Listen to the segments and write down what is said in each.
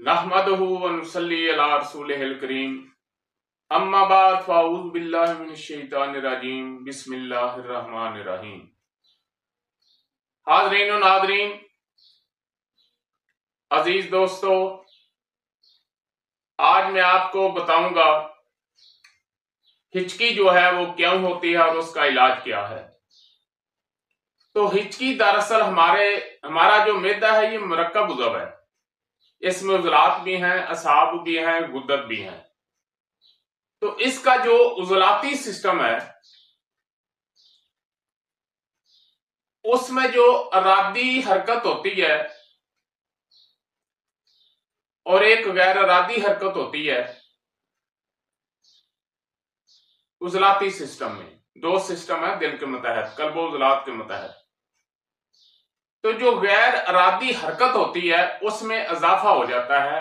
नहमदुहु व नुसल्ली अला रसूलिहिल करीम। अम्मा बाद फ़अऊज़ु बिल्लाहि मिनश शैतानिर रजीम। बिस्मिल्लाहिर रहमानिर रहीम। हाज़रीन व नाज़रीन, अजीज दोस्तों, आज मैं आपको बताऊंगा हिचकी जो है वो क्यों होती है और उसका इलाज क्या है। तो हिचकी दरअसल हमारा जो मैदा है ये मरक्कब उज़व है। इसमें उज़लात भी हैं, असाब भी हैं, गुद्दत भी हैं। तो इसका जो उज़लाती सिस्टम है उसमें जो अरादी हरकत होती है और एक गैर अरादी हरकत होती है। उज़लाती सिस्टम में दो सिस्टम है दिल के मतहत, कल्ब व उज़लात के मतहत। तो जो गैर अरादी हरकत होती है उसमें इजाफा हो जाता है।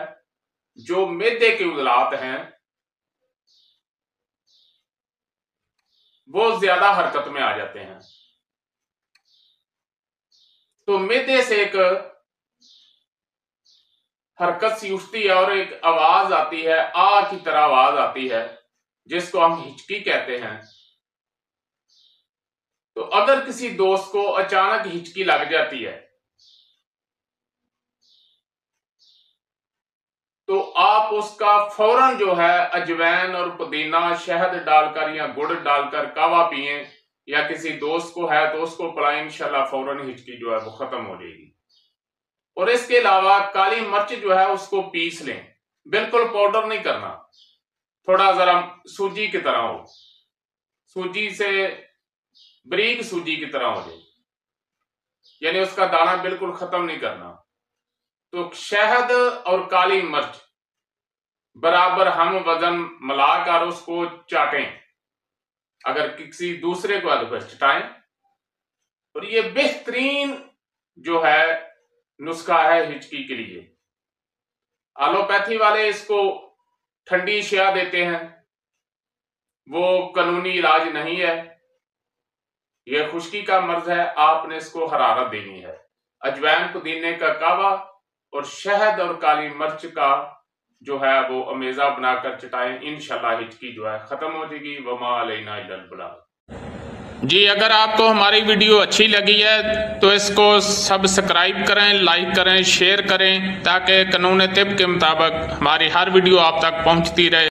जो मैदे के उज़लात हैं वो ज्यादा हरकत में आ जाते हैं। तो मैदे से एक हरकत सी उठती है और एक आवाज आती है, आ की तरह आवाज आती है, जिसको हम हिचकी कहते हैं। तो अगर किसी दोस्त को अचानक हिचकी लग जाती है तो आप उसका फौरन जो है अजवैन और पुदीना शहद डालकर या गुड़ डालकर कावा पिए, या किसी दोस्त को है तो उसको पिलाएं, इंशाल्लाह फौरन हिचकी जो है वो खत्म हो जाएगी। और इसके अलावा काली मिर्च जो है उसको पीस लें, बिल्कुल पाउडर नहीं करना, थोड़ा जरा सूजी की तरह हो, सूजी से बारीक सूजी की तरह हो जाए, यानी उसका दाना बिल्कुल खत्म नहीं करना। तो शहद और काली मिर्च बराबर हम वजन मिलाकर उसको चाटें, अगर किसी दूसरे को अदब चटाएं। और ये बेहतरीन जो है नुस्खा है हिचकी के लिए। एलोपैथी वाले इसको ठंडी शिया देते हैं, वो कानूनी इलाज नहीं है, यह खुश्की का मर्ज है, आपने इसको हरारत देनी है। अजवैन पुदीने का कावा और शहद और काली मिर्च का जो है वो अमेजा बनाकर चटाएं, इंशाल्लाह हिचकी जो है खत्म हो जाएगी। वमा अलैना इल्लल बलाग। जी, अगर आपको हमारी वीडियो अच्छी लगी है तो इसको सब्सक्राइब करें, लाइक करें, शेयर करें, ताकि कानून तिब के मुताबिक हमारी हर वीडियो आप तक पहुंचती रहे।